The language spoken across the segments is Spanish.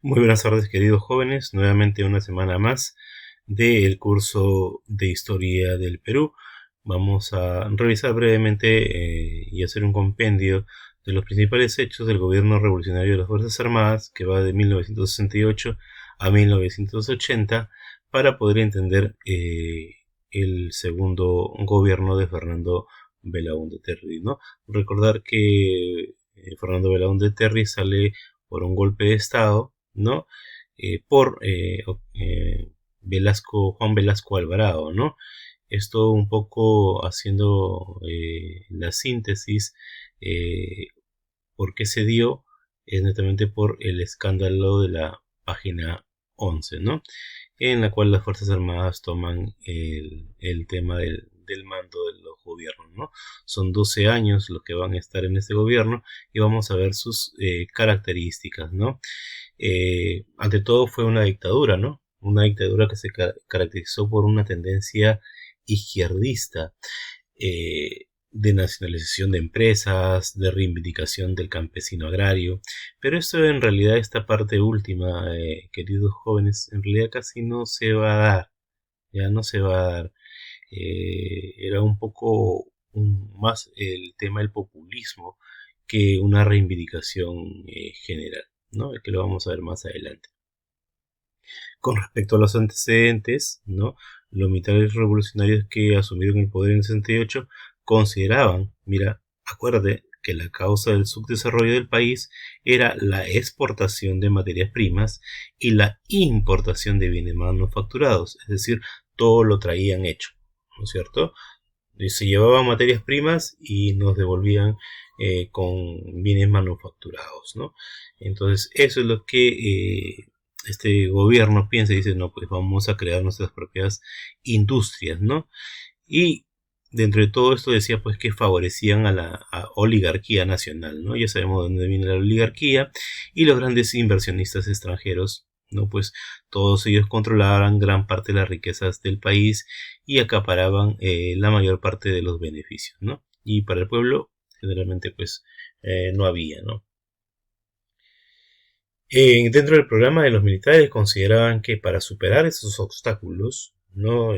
Muy buenas tardes, queridos jóvenes. Nuevamente una semana más del curso de Historia del Perú. Vamos a revisar brevemente y hacer un compendio de los principales hechos del gobierno revolucionario de las Fuerzas Armadas, que va de 1968 a 1980, para poder entender el segundo gobierno de Fernando Belaúnde Terry, ¿no? Recordar que Fernando Belaúnde Terry sale por un golpe de Estado, ¿no? Por Juan Velasco Alvarado, ¿no? Esto un poco haciendo la síntesis, eh, por qué se dio, es netamente por el escándalo de la página 11, ¿no? En la cual las Fuerzas Armadas toman el tema del mando de los gobiernos, ¿no? Son 12 años los que van a estar en este gobierno y vamos a ver sus características, ¿no? Ante todo fue una dictadura, ¿no? Una dictadura que se caracterizó por una tendencia izquierdista, de nacionalización de empresas, de reivindicación del campesino agrario. Pero esto en realidad, esta parte última, queridos jóvenes, en realidad casi no se va a dar, ya no se va a dar. Era un poco más el tema del populismo que una reivindicación general, ¿no? Que lo vamos a ver más adelante. Con respecto a los antecedentes, ¿no? Los militares revolucionarios que asumieron el poder en el 68 consideraban, mira, acuérdate que la causa del subdesarrollo del país era la exportación de materias primas y la importación de bienes manufacturados, es decir, todo lo traían hecho, ¿no es cierto? Y se llevaban materias primas y nos devolvían con bienes manufacturados, ¿no? Entonces, eso es lo que este gobierno piensa y dice, no, pues vamos a crear nuestras propias industrias, ¿no? Y dentro de todo esto decía pues que favorecían a la oligarquía nacional, ¿no? Ya sabemos de dónde viene la oligarquía y los grandes inversionistas extranjeros, ¿no? Pues todos ellos controlaban gran parte de las riquezas del país y acaparaban la mayor parte de los beneficios, ¿no? Y para el pueblo generalmente pues no había, ¿no? Dentro del programa de los militares consideraban que para superar esos obstáculos, ¿no?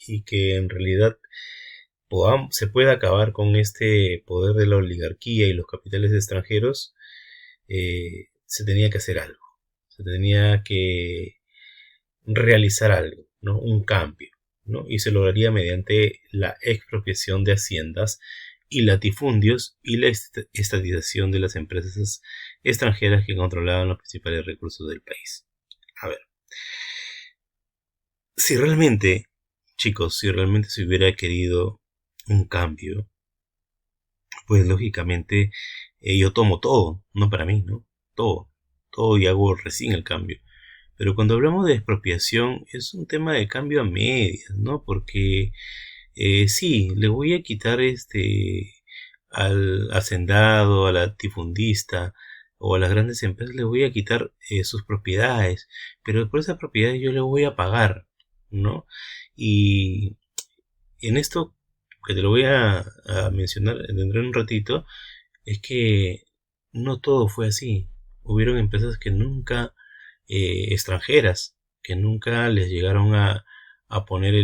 Y que en realidad se pueda acabar con este poder de la oligarquía y los capitales extranjeros, se tenía que hacer algo, se tenía que realizar algo, ¿no? Un cambio, ¿no? Y se lograría mediante la expropiación de haciendas y latifundios y la estatización de las empresas extranjeras que controlaban los principales recursos del país. A ver, si realmente, chicos, si realmente se hubiera querido un cambio, pues lógicamente yo tomo todo, no para mí, ¿no? Todo, todo y hago recién el cambio. Pero cuando hablamos de expropiación es un tema de cambio a medias, ¿no? Porque sí, le voy a quitar al hacendado, al latifundista o a las grandes empresas, le voy a quitar sus propiedades, pero por esas propiedades yo le voy a pagar, ¿no? Y en esto que te lo voy a mencionar dentro de un ratito, es que no todo fue así. Hubieron empresas que nunca, extranjeras, que nunca les llegaron a poner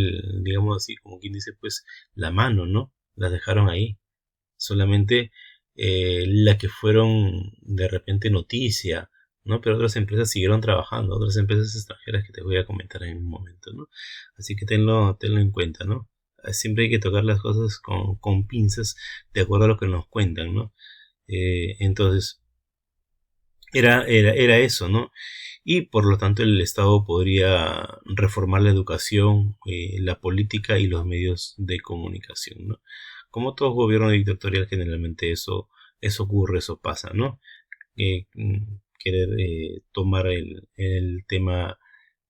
digamos así, como quien dice, pues la mano, ¿no? Las dejaron ahí. Solamente la que fueron de repente noticia, ¿no? Pero otras empresas siguieron trabajando, otras empresas extranjeras que te voy a comentar en un momento, ¿no? Así que tenlo en cuenta, ¿no? Siempre hay que tocar las cosas con pinzas de acuerdo a lo que nos cuentan, ¿no? Entonces, era eso, ¿no? Y por lo tanto el Estado podría reformar la educación, la política y los medios de comunicación, ¿no? Como todo gobierno dictatorial, generalmente eso ocurre, eso pasa, ¿no? Querer tomar el tema,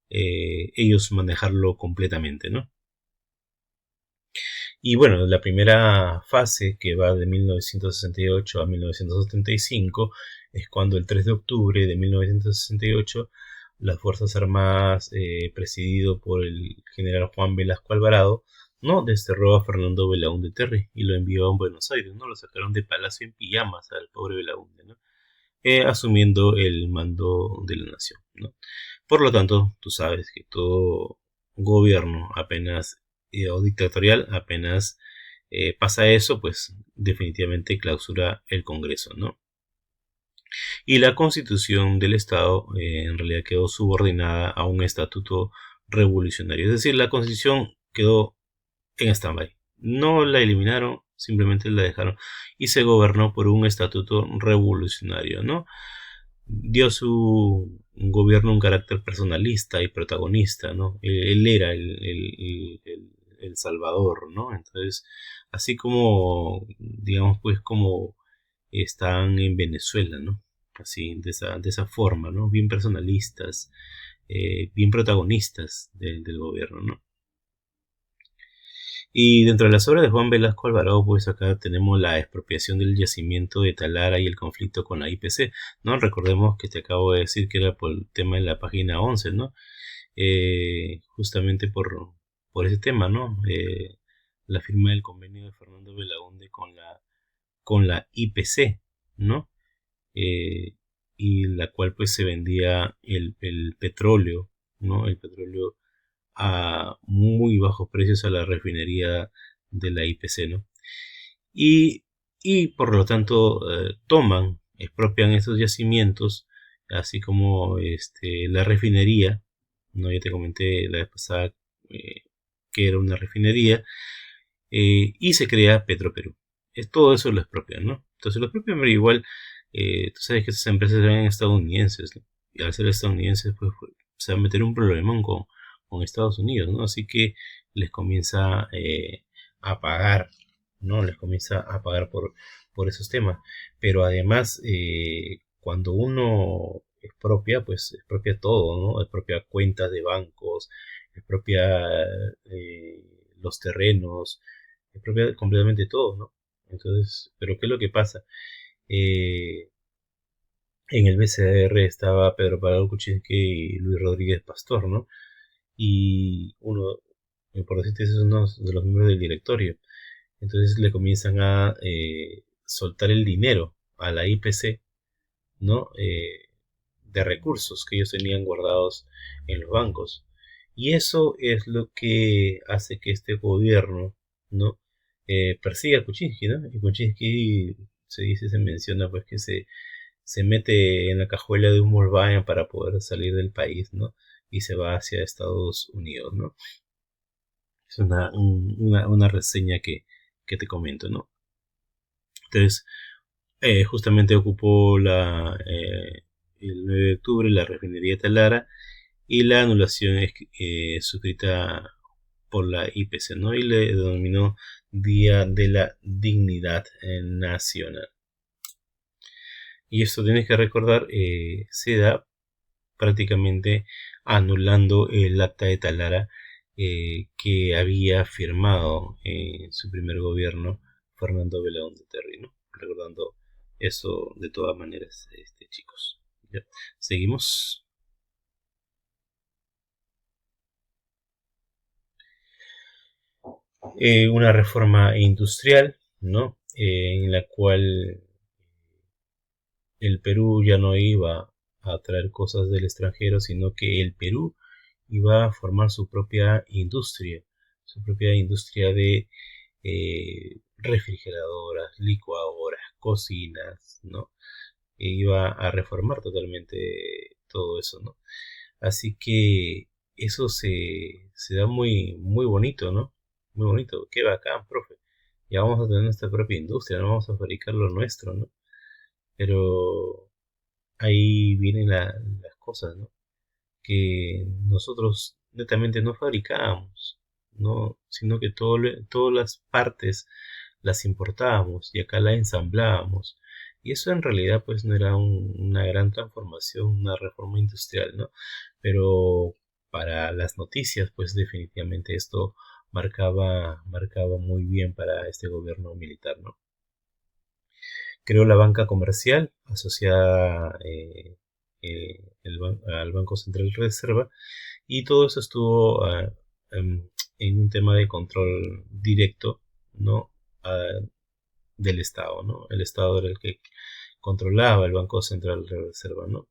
ellos manejarlo completamente, ¿no? Y bueno, la primera fase, que va de 1968 a 1975, es cuando el 3 de octubre de 1968 las Fuerzas Armadas, presidido por el general Juan Velasco Alvarado, no desterró a Fernando Belaúnde Terry y lo envió a Buenos Aires, ¿no? Lo sacaron de palacio en pijamas al pobre Belaúnde, ¿no? asumiendo el mando de la nación, ¿no? Por lo tanto, tú sabes que todo gobierno apenas o dictatorial apenas pasa eso, pues definitivamente clausura el Congreso, ¿no? Y la constitución del Estado en realidad quedó subordinada a un estatuto revolucionario. Es decir, la constitución quedó en stand-by. No la eliminaron, simplemente la dejaron y se gobernó por un estatuto revolucionario, ¿no? Dio su gobierno un carácter personalista y protagonista, ¿no? Él era el Salvador, ¿no? Entonces, así como, digamos, pues como están en Venezuela, ¿no? Así, de esa forma, ¿no? Bien personalistas, bien protagonistas del gobierno, ¿no? Y dentro de las obras de Juan Velasco Alvarado, pues acá tenemos la expropiación del yacimiento de Talara y el conflicto con la IPC, ¿no? Recordemos que te acabo de decir que era por el tema de la página 11, ¿no? Justamente por ese tema, ¿no? La firma del convenio de Fernando Belaúnde con la IPC, ¿no? Eh, y la cual pues se vendía el petróleo, ¿no? El petróleo a muy bajos precios a la refinería de la IPC, ¿no? Y, y por lo tanto toman, expropian esos yacimientos, así como la refinería, ¿no? Ya te comenté la vez pasada eh, que era una refinería, y se crea Petroperú. Todo eso lo expropian, ¿no? Entonces lo expropian, pero igual, tú sabes que esas empresas eran estadounidenses, ¿no? Y al ser estadounidenses, pues se va a meter un problemón con Estados Unidos, ¿no? Así que les comienza a pagar, ¿no? Les comienza a pagar por esos temas. Pero además, cuando uno expropia, pues expropia todo, ¿no? Expropia cuentas de bancos, expropia los terrenos, expropia completamente todo, ¿no? Entonces, pero ¿qué es lo que pasa? Eh, en el BCR estaba Pedro Pablo Kuczynski y Luis Rodríguez Pastor, ¿no? Y uno, por decirte, es uno de los miembros del directorio. Entonces le comienzan a soltar el dinero a la IPC, ¿no? De recursos que ellos tenían guardados en los bancos. Y eso es lo que hace que este gobierno, ¿no? Persiga a Kuczynski, ¿no? Y Kuczynski se dice, se menciona pues que se mete en la cajuela de un Volkswagen para poder salir del país, ¿no? Y se va hacia Estados Unidos, ¿no? Es una reseña que te comento, ¿no? Entonces, justamente ocupó el 9 de octubre la refinería de Talara y la anulación es suscrita por la IPC, ¿no? Y le denominó Día de la Dignidad Nacional. Y esto tienes que recordar, se da prácticamente anulando el acta de Talara que había firmado en su primer gobierno Fernando Belaúnde Terry, ¿no? Recordando eso de todas maneras, chicos. ¿Ya? Seguimos. Una reforma industrial, ¿no? En la cual el Perú ya no iba a traer cosas del extranjero, sino que el Perú iba a formar su propia industria de refrigeradoras, licuadoras, cocinas, ¿no? E iba a reformar totalmente todo eso, ¿no? Así que eso se da muy bonito, ¿no? Muy bonito. Qué bacán, profe. Ya vamos a tener nuestra propia industria, no vamos a fabricar lo nuestro, ¿no? Pero ahí vienen las cosas, ¿no? Que nosotros netamente no fabricábamos, ¿no? Sino que todas las partes las importábamos y acá las ensamblábamos. Y eso en realidad pues no era una gran transformación, una reforma industrial, ¿no? Pero para las noticias pues definitivamente esto marcaba muy bien para este gobierno militar, ¿no? Creó la banca comercial asociada al Banco Central de Reserva y todo eso estuvo en un tema de control directo, ¿no? Ah, del Estado, ¿no? El Estado era el que controlaba el Banco Central de Reserva, ¿no?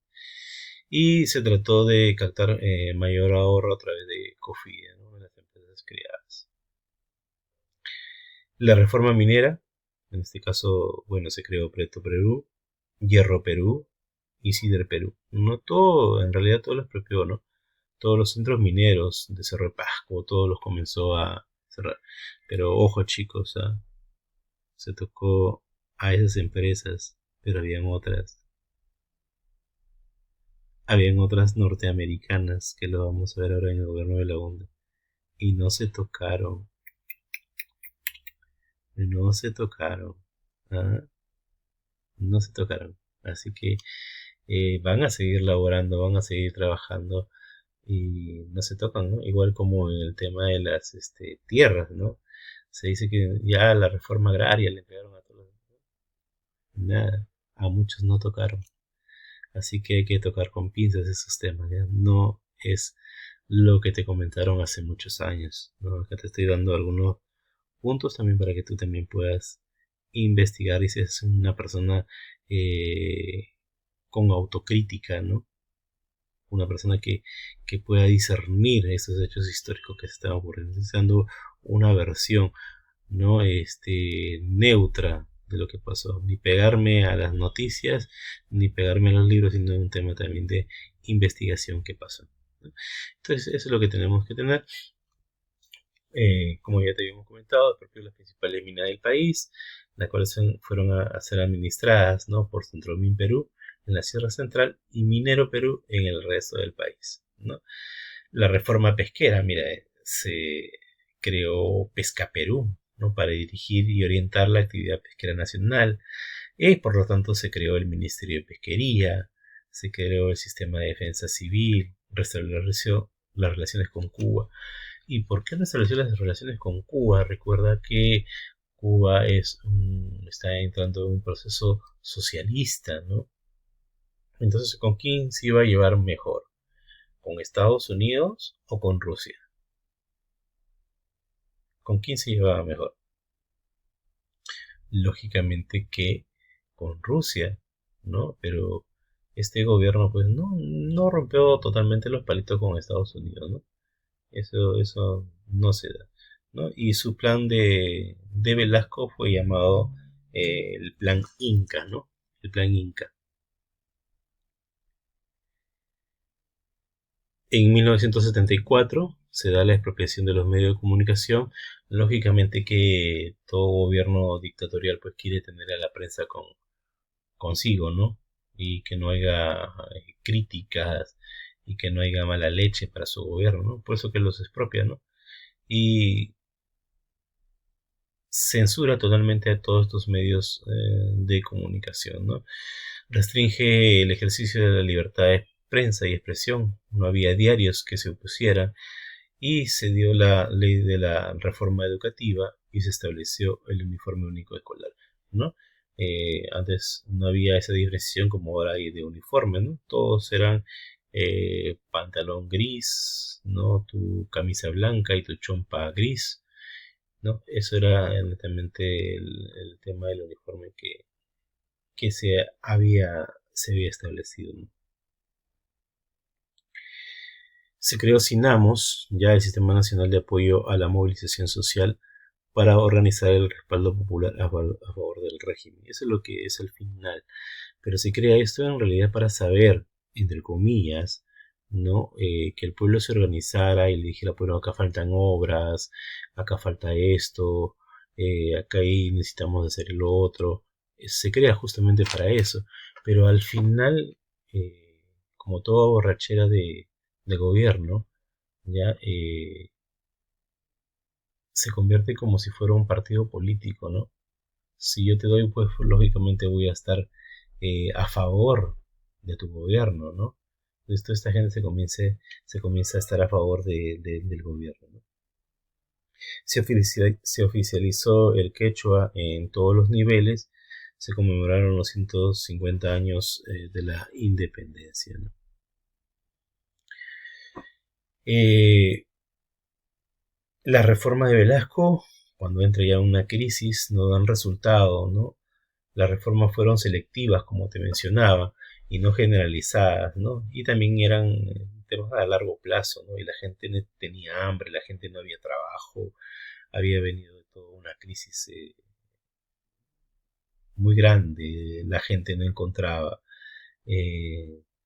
Y se trató de captar mayor ahorro a través de COFIDE, ¿no? De las empresas creadas. La reforma minera, en este caso, bueno, se creó Preto Perú, Hierro Perú y Sider Perú. No todo, en realidad todo lo expropió, ¿no? Todos los centros mineros de Cerro de Pasco, todos los comenzó a cerrar. Pero ojo chicos, ¿ah? Se tocó a esas empresas, pero habían otras norteamericanas que lo vamos a ver ahora en el gobierno de la UNDA. Y no se tocaron, no se tocaron, ¿ah? No se tocaron. Así que van a seguir laborando, van a seguir trabajando y no se tocan, ¿no? Igual como en el tema de las tierras, ¿no? Se dice que ya la reforma agraria le pegaron a todos. Nada, a muchos no tocaron. Así que hay que tocar con pinzas esos temas, ¿ya? No es lo que te comentaron hace muchos años, ¿no? Acá te estoy dando algunos puntos también para que tú también puedas investigar y seas una persona con autocrítica, ¿no? Una persona que pueda discernir esos hechos históricos que se están ocurriendo, dando una versión, ¿no? Neutra de lo que pasó, ni pegarme a las noticias, ni pegarme a los libros, sino un tema también de investigación que pasó, ¿no? Entonces, eso es lo que tenemos que tener. Como ya te habíamos comentado, expropió las principales minas del país, las cuales fueron a ser administradas, ¿no? Por Centromin Perú en la Sierra Central y Minero Perú en el resto del país, ¿no? La reforma pesquera, mira, se creó Pesca Perú, ¿no? Para dirigir y orientar la actividad pesquera nacional, y por lo tanto se creó el Ministerio de Pesquería, se creó el Sistema de Defensa Civil, restableció las relaciones con Cuba. ¿Y por qué restableció las relaciones con Cuba? Recuerda que Cuba está entrando en un proceso socialista, ¿no? Entonces, ¿con quién se iba a llevar mejor? ¿Con Estados Unidos o con Rusia? ¿Con quién se llevaba mejor? Lógicamente que con Rusia, ¿no? Pero este gobierno pues no rompió totalmente los palitos con Estados Unidos, ¿no? Eso no se da, ¿no? Y su plan de Velasco fue llamado el Plan Inca, ¿no? El Plan Inca. En 1974 se da la expropiación de los medios de comunicación. Lógicamente que todo gobierno dictatorial pues quiere tener a la prensa consigo, ¿no? Y que no haya críticas y que no haya mala leche para su gobierno, ¿no? Por eso que los expropia, ¿no? Y censura totalmente a todos estos medios de comunicación, ¿no? Restringe el ejercicio de la libertad de prensa y expresión, no había diarios que se opusieran y se dio la ley de la reforma educativa y se estableció el uniforme único escolar, ¿no? Antes no había esa diferenciación como ahora hay de uniforme, ¿no? Todos eran pantalón gris, ¿no? Tu camisa blanca y tu chompa gris, ¿no? Eso era netamente el tema del uniforme que se había establecido, ¿no? Se creó SINAMOS, ya el Sistema Nacional de Apoyo a la Movilización Social, para organizar el respaldo popular a favor del régimen. Eso es lo que es al final. Pero se crea esto en realidad para saber, entre comillas, ¿no? Que el pueblo se organizara y le dijera, bueno, acá faltan obras, acá falta esto, acá ahí necesitamos hacer lo otro. Se crea justamente para eso. Pero al final, como toda borrachera de gobierno, ya se convierte como si fuera un partido político, ¿no? Si yo te doy, pues lógicamente voy a estar a favor de tu gobierno, ¿no? Entonces toda esta gente se comienza a estar a favor del gobierno, ¿no? Se oficializó el quechua en todos los niveles, se conmemoraron los 150 años de la independencia, ¿no? Las reformas de Velasco, cuando entra ya una crisis, no dan resultado, ¿no? las reformas fueron selectivas, como te mencionaba, y no generalizadas, ¿no? Y también eran temas a largo plazo, ¿no? Y la gente tenía hambre, la gente no había trabajo, había venido de toda una crisis muy grande, la gente no encontraba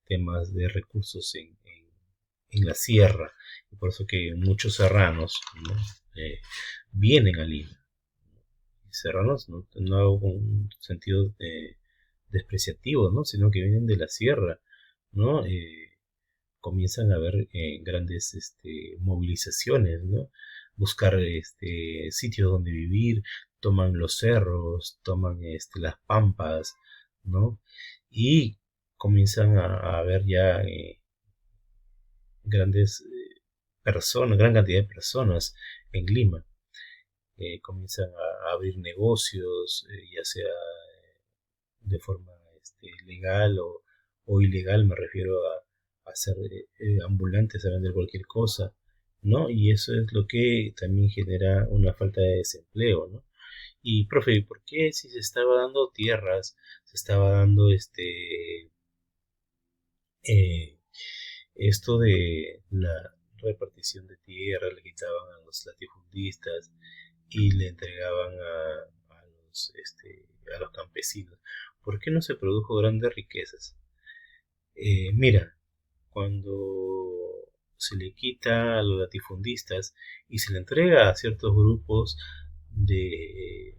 temas de recursos en la sierra, y por eso que muchos serranos, ¿no? Vienen a Lima. Serranos no hago con un sentido despreciativo, ¿no? Sino que vienen de la sierra, ¿no? Comienzan a haber grandes movilizaciones, ¿no? Buscar sitios donde vivir, toman los cerros, toman las pampas, ¿no? Y comienzan a haber ya grandes personas, gran cantidad de personas en Lima. Comienzan a abrir negocios, ya sea de forma legal o ilegal, me refiero a ser ambulantes, a vender cualquier cosa, ¿no? Y eso es lo que también genera una falta de desempleo, ¿no? Y, profe, ¿por qué si se estaba dando tierras, se estaba dando eh, esto de la repartición de tierra, le quitaban a los latifundistas y le entregaban a los campesinos? ¿Por qué no se produjo grandes riquezas? Mira, cuando se le quita a los latifundistas y se le entrega a ciertos grupos de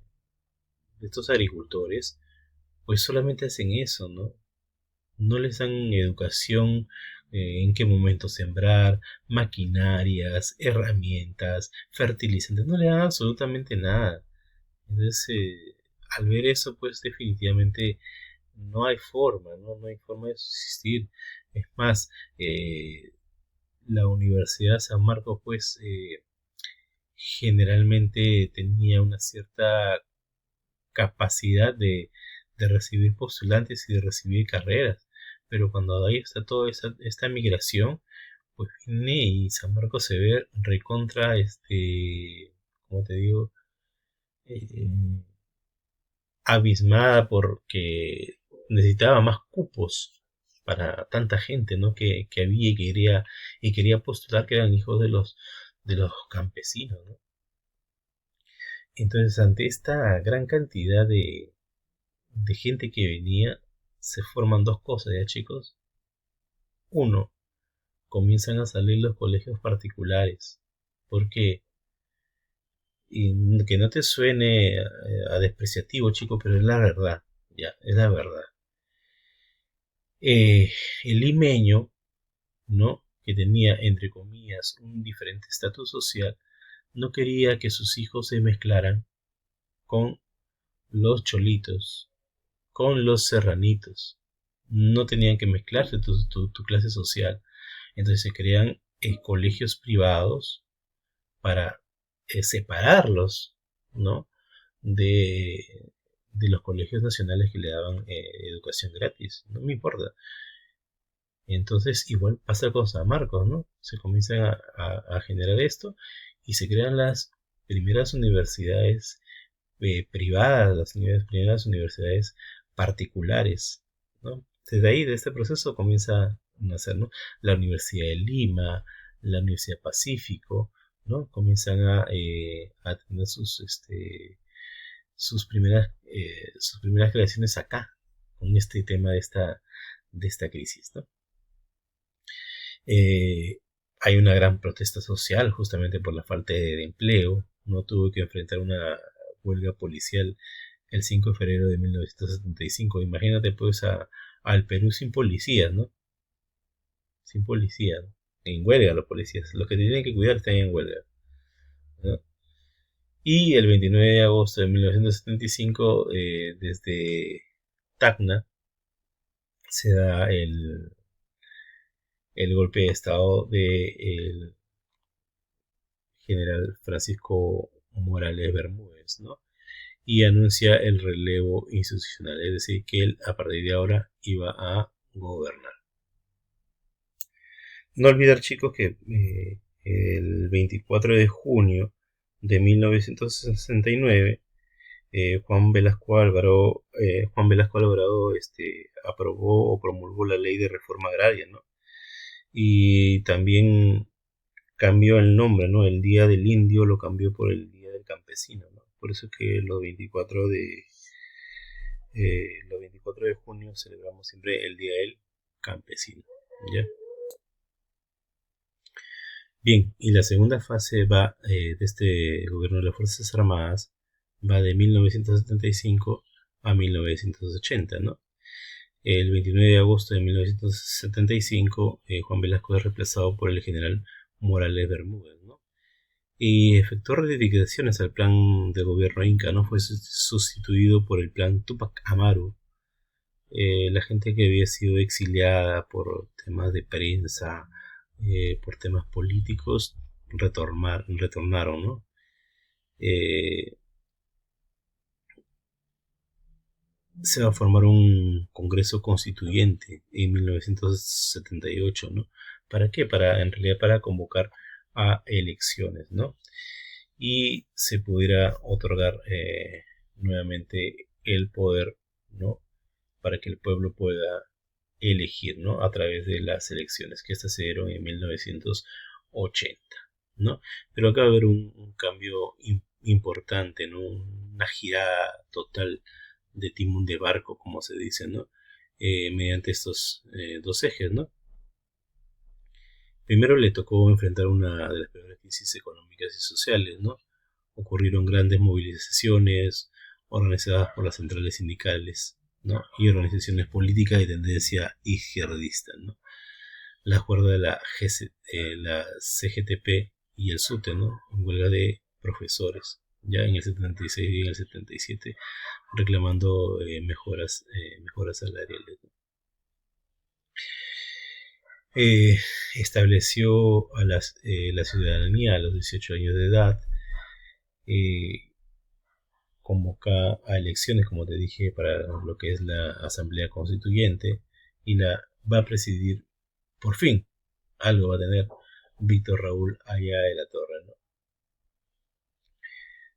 estos agricultores, pues solamente hacen eso, ¿no? No les dan educación, en qué momento sembrar, maquinarias, herramientas, fertilizantes, no le dan absolutamente nada. Entonces, al ver eso, pues definitivamente no hay forma, ¿no? No hay forma de subsistir. Es más, la Universidad San Marcos, pues, generalmente tenía una cierta capacidad de recibir postulantes y de recibir carreras, pero cuando ahí está toda esta migración, pues viene y San Marcos se ve recontra, como te digo, eh, abismada porque necesitaba más cupos para tanta gente, ¿no? Que había y quería postular, que eran hijos de los campesinos, ¿no? Entonces, ante esta gran cantidad de gente que venía, se forman dos cosas, ¿ya, chicos? Uno, comienzan a salir los colegios particulares. Porque, y que no te suene a despreciativo, chico, pero es la verdad, ya, es la verdad. El limeño, ¿no? Que tenía, entre comillas, un diferente estatus social, no quería que sus hijos se mezclaran con los cholitos, con los serranitos. No tenían que mezclarse tu clase social. Entonces se crean colegios privados para separarlos, ¿no? De, de los colegios nacionales que le daban educación gratis. No me importa. Entonces igual pasa con San Marcos, ¿no? Se comienzan a generar esto y se crean las primeras universidades privadas, las primeras universidades particulares, ¿no? Desde ahí, de este proceso, comienza a nacer, ¿no? La Universidad de Lima, la Universidad Pacífico, ¿no? Comienzan a tener sus primeras creaciones acá, con este tema de esta crisis, ¿no? Hay una gran protesta social justamente por la falta de empleo. No tuvo que enfrentar una huelga policial el 5 de febrero de 1975. Imagínate pues al Perú sin policías, ¿no? Sin policías, ¿no? En huelga los policías. Los que te tienen que cuidar están en huelga, ¿no? Y el 29 de agosto de 1975, desde Tacna, se da el golpe de estado del general Francisco Morales Bermúdez, ¿no? Y anuncia el relevo institucional, es decir, que él a partir de ahora iba a gobernar. No olvidar, chicos, que el 24 de junio de 1969 Juan Velasco Alvarado aprobó o promulgó la ley de reforma agraria, ¿no? Y también cambió el nombre, ¿no? El Día del Indio lo cambió por el Día del Campesino, ¿no? Por eso es que los 24 de junio celebramos siempre el Día del Campesino, ¿ya? Bien, y la segunda fase va de este gobierno de las Fuerzas Armadas, va de 1975 a 1980, ¿no? El 29 de agosto de 1975, Juan Velasco es reemplazado por el general Morales Bermúdez, ¿no? Y efectuó rectificaciones al plan de gobierno inca, ¿no? Fue sustituido por el plan Tupac Amaru. La gente que había sido exiliada por temas de prensa, por temas políticos, retornaron, ¿no? Eh, Se va a formar un Congreso Constituyente en 1978, ¿no? ¿Para qué? En realidad para convocar a elecciones, ¿no? Y se pudiera otorgar nuevamente el poder, ¿no? Para que el pueblo pueda elegir, ¿no? A través de las elecciones que estas se dieron en 1980, ¿no? Pero acá va a haber un cambio importante, ¿no? Una girada total de timón de barco, como se dice, ¿no? Mediante estos dos ejes, ¿no? Primero le tocó enfrentar una de las peores crisis económicas y sociales, ¿no? Ocurrieron grandes movilizaciones organizadas por las centrales sindicales, ¿no? Y organizaciones políticas de tendencia izquierdista, ¿no? La cuerda de la CGTP y el SUTE, ¿no? En huelga de profesores, ya en el 76 y en el 77, reclamando mejoras salariales, ¿no? Eh, Estableció la ciudadanía a los 18 años de edad, eh, convoca a elecciones, como te dije, para lo que es la Asamblea Constituyente, y la va a presidir, por fin, algo va a tener Víctor Raúl Aya de la Torre, ¿no?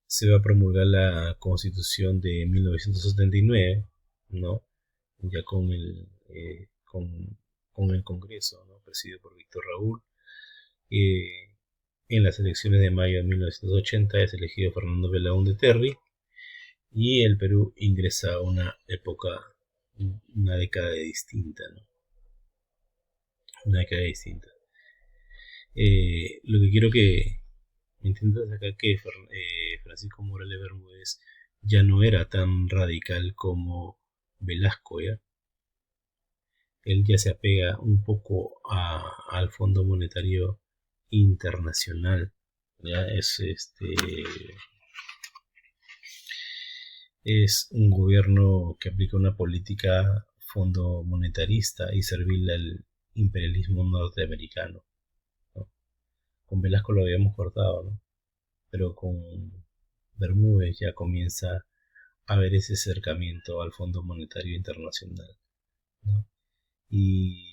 Se va a promulgar la Constitución de 1979, ¿no? Ya con el Congreso, ¿no? Presidido por Víctor Raúl. En las elecciones de mayo de 1980 es elegido Fernando Belaúnde Terry, y el Perú ingresa a una década distinta, ¿no? Una década distinta. Lo que quiero que entiendas acá que Francisco Morales Bermúdez ya no era tan radical como Velasco, ¿ya? Él ya se apega un poco al Fondo Monetario Internacional, ¿ya? Es un gobierno que aplica una política fondo monetarista y servil al imperialismo norteamericano, ¿no? Con Velasco lo habíamos cortado, ¿no? Pero con Bermúdez ya comienza a haber ese acercamiento al Fondo Monetario Internacional, ¿no? Y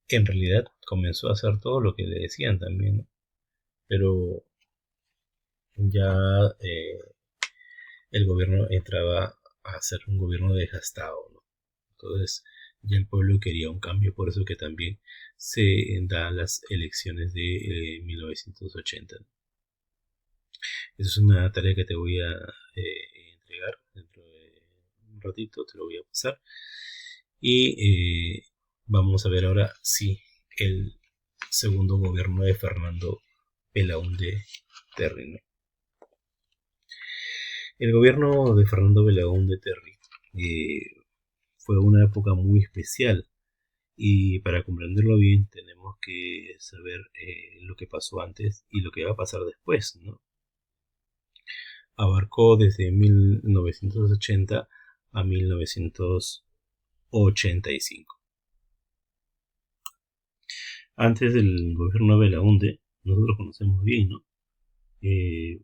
en realidad comenzó a hacer todo lo que le decían también, ¿no? Pero ya el gobierno entraba a ser un gobierno desgastado, ¿no? Entonces ya el pueblo quería un cambio, por eso que también se dan las elecciones de 1980. Esa es una tarea que te voy a entregar dentro de un ratito, te lo voy a pasar. Y vamos a ver ahora si el segundo gobierno de Fernando Belaúnde Terry, ¿no? El gobierno de Fernando Belaúnde Terry fue una época muy especial, y para comprenderlo bien tenemos que saber lo que pasó antes y lo que va a pasar después, ¿no? Abarcó desde 1980 a 1985. Antes del gobierno de Belaúnde, nosotros conocemos bien, ¿no?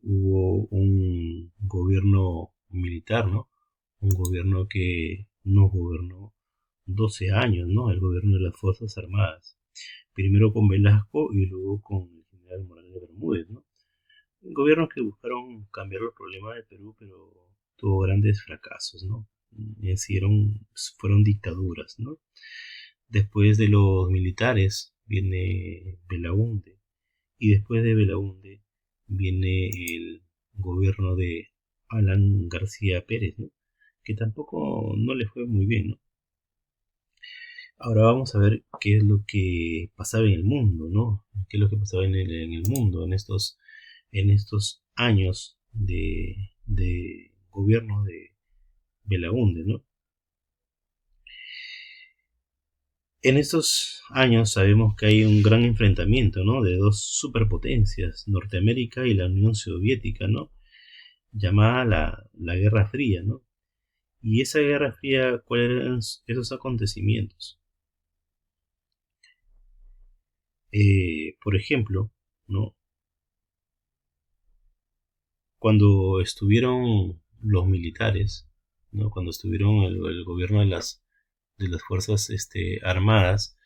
Hubo un gobierno militar, ¿no? Un gobierno que nos gobernó 12 años, ¿no? El gobierno de las Fuerzas Armadas. Primero con Velasco y luego con el general Morales Bermúdez, ¿no? Gobiernos que buscaron cambiar los problemas de Perú, pero tuvo grandes fracasos, ¿no? Fueron dictaduras, ¿no? Después de los militares viene Belaúnde, y después de Belaúnde viene el gobierno de Alan García Pérez, ¿no? Que tampoco no le fue muy bien, ¿no? Ahora vamos a ver qué es lo que pasaba en el mundo, ¿no? ¿Qué es lo que pasaba en el mundo en estos años de gobierno de Belaúnde, ¿no? En estos años sabemos que hay un gran enfrentamiento, ¿no? De dos superpotencias, Norteamérica y la Unión Soviética, ¿no? Llamada la Guerra Fría, ¿no? Y esa Guerra Fría, ¿cuáles eran esos acontecimientos? Por ejemplo, ¿no? Cuando estuvieron los militares, ¿no? Cuando estuvieron el gobierno de las fuerzas armadas,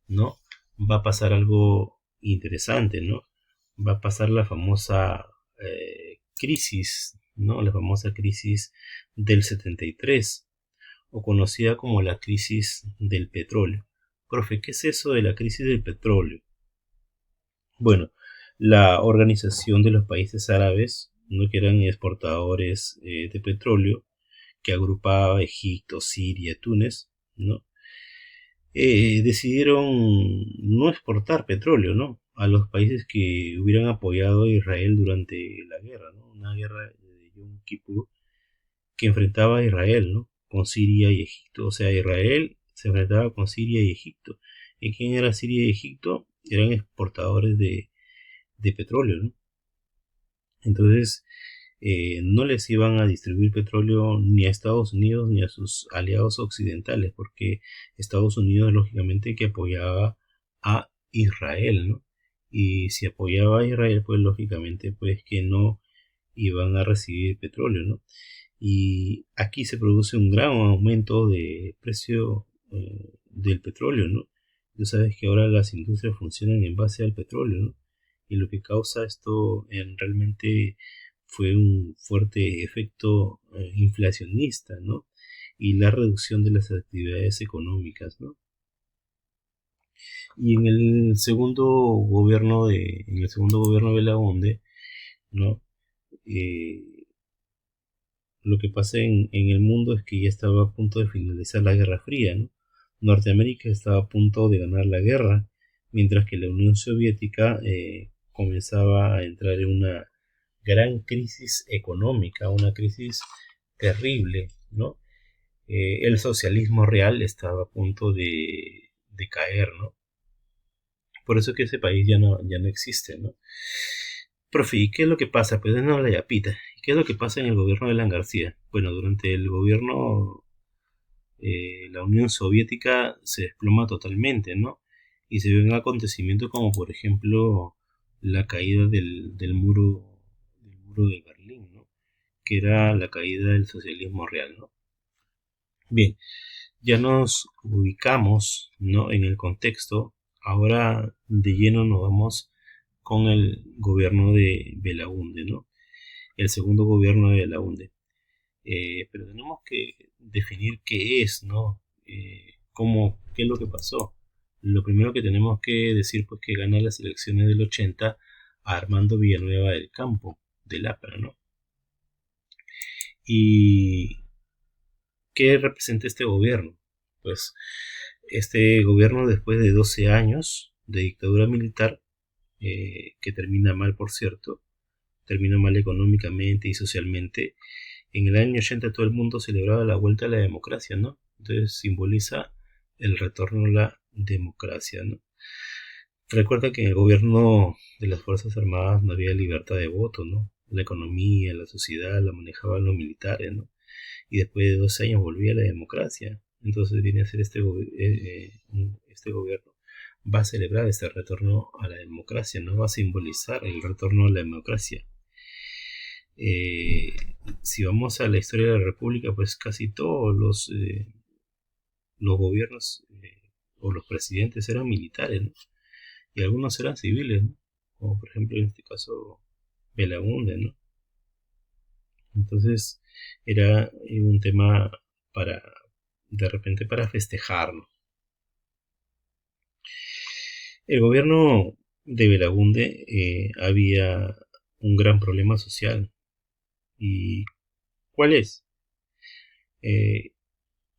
¿no? Va a pasar algo interesante, ¿no? Va a pasar la famosa crisis, ¿no? La famosa crisis del 73, o conocida como la crisis del petróleo. Profe, ¿qué es eso de la crisis del petróleo? Bueno, la Organización de los Países Árabes, ¿no? Que eran exportadores de petróleo, que agrupaba Egipto, Siria, Túnez, ¿no? Decidieron no exportar petróleo, ¿no? A los países que hubieran apoyado a Israel durante la guerra, ¿no? Una guerra de Yom Kippur que enfrentaba a Israel, ¿no? Con Siria y Egipto. O sea, Israel se enfrentaba con Siria y Egipto. ¿Y quién era Siria y Egipto? Eran exportadores de petróleo, ¿no? Entonces, no les iban a distribuir petróleo ni a Estados Unidos ni a sus aliados occidentales, porque Estados Unidos lógicamente que apoyaba a Israel, ¿no? Y si apoyaba a Israel, pues lógicamente pues que no iban a recibir petróleo, ¿no? Y aquí se produce un gran aumento de precio del petróleo, ¿no? Tú sabes que ahora las industrias funcionan en base al petróleo, ¿no? Y lo que causa esto realmente fue un fuerte efecto inflacionista, ¿no? Y la reducción de las actividades económicas, ¿no? Y en el segundo gobierno de Belaúnde, ¿no? Eh, lo que pasa en el mundo es que ya estaba a punto de finalizar la Guerra Fría, ¿no? Norteamérica estaba a punto de ganar la guerra, mientras que la Unión Soviética comenzaba a entrar en una gran crisis económica, una crisis terrible, ¿no? El socialismo real estaba a punto de caer, ¿no? Por eso que ese país ya no existe, ¿no? Profe, ¿y qué es lo que pasa? Pues no la yapita. ¿Qué es lo que pasa en el gobierno de Alan García? Bueno, durante el gobierno, la Unión Soviética se desploma totalmente, ¿no? Y se ven acontecimientos como, por ejemplo, la caída del muro de Berlín, ¿no? Que era la caída del socialismo real, ¿no? Bien, ya nos ubicamos, ¿no? En el contexto. Ahora de lleno nos vamos con el gobierno de Belaúnde, ¿no? El segundo gobierno de Belaúnde. Pero tenemos que definir qué es, ¿no? Qué es lo que pasó. Lo primero que tenemos que decir, pues, que gana las elecciones del 80 a Armando Villanueva del Campo, del APRA, ¿no? ¿Y qué representa este gobierno? Pues, este gobierno, después de 12 años de dictadura militar, que termina mal, por cierto, termina mal económicamente y socialmente. En el año 80 todo el mundo celebraba la vuelta a la democracia, ¿no? Entonces simboliza el retorno a la democracia, ¿no? Recuerda que en el gobierno de las Fuerzas Armadas no había libertad de voto, ¿no? La economía, la sociedad la manejaban los militares, ¿no? Y después de 2 años volvía a la democracia. Entonces viene a ser este gobierno va a celebrar este retorno a la democracia, no va a simbolizar el retorno a la democracia. Eh, si vamos a la historia de la República, pues casi todos los gobiernos o los presidentes eran militares, ¿no? Y algunos eran civiles, ¿no? Como por ejemplo en este caso Belaúnde, ¿no? Entonces era un tema para, de repente, para festejarlo. El gobierno de Belaúnde había un gran problema social. ¿Y cuál es? Eh,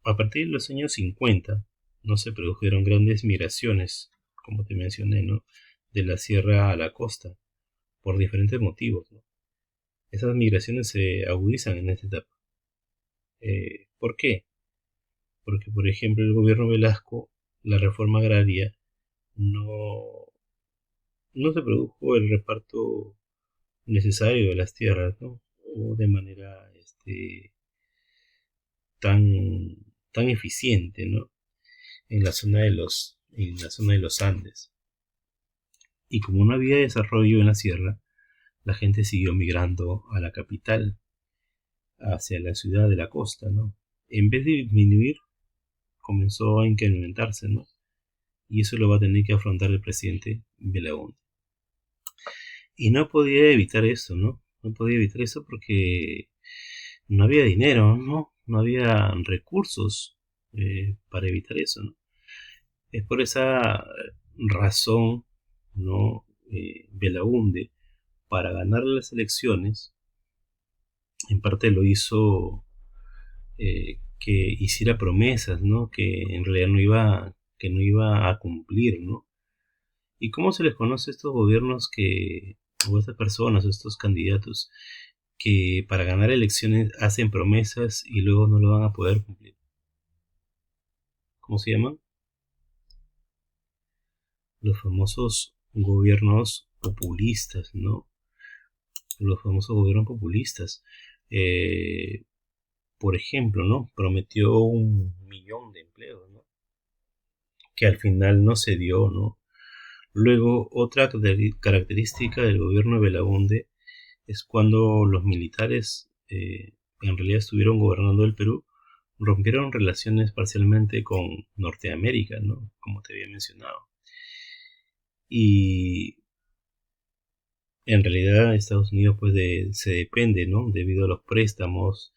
a partir de los años 50 no se produjeron grandes migraciones, como te mencioné, ¿no? De la sierra a la costa, por diferentes motivos, ¿no? Esas migraciones se agudizan en esta etapa. ¿Por qué? Porque, por ejemplo, el gobierno Velasco, la reforma agraria, no, no se produjo el reparto necesario de las tierras, ¿no? O de manera tan, tan eficiente, ¿no? En la zona de los Andes. Y como no había desarrollo en la sierra, la gente siguió migrando a la capital, hacia la ciudad de la costa, ¿no? En vez de disminuir, comenzó a incrementarse, ¿no? Y eso lo va a tener que afrontar el presidente Belaúnde. Y no podía evitar eso, ¿no? No podía evitar eso porque no había dinero, ¿no? No había recursos para evitar eso, ¿no? Es por esa razón, ¿no? Belaúnde, para ganar las elecciones, en parte lo hizo que hiciera promesas, ¿no? Que en realidad que no iba a cumplir, ¿no? ¿Y cómo se les conoce a estos gobiernos o a estas personas, a estos candidatos, que para ganar elecciones hacen promesas y luego no lo van a poder cumplir? ¿Cómo se llaman? Los famosos gobiernos populistas, ¿no? Los famosos gobiernos populistas. Eh, por ejemplo, ¿no? Prometió 1 millón de empleos, ¿no? Que al final no se dio, ¿no? Luego, otra característica del gobierno de Belaúnde es cuando los militares, en realidad estuvieron gobernando el Perú, rompieron relaciones parcialmente con Norteamérica, ¿no? Como te había mencionado. Y en realidad Estados Unidos pues se depende, ¿no? Debido a los préstamos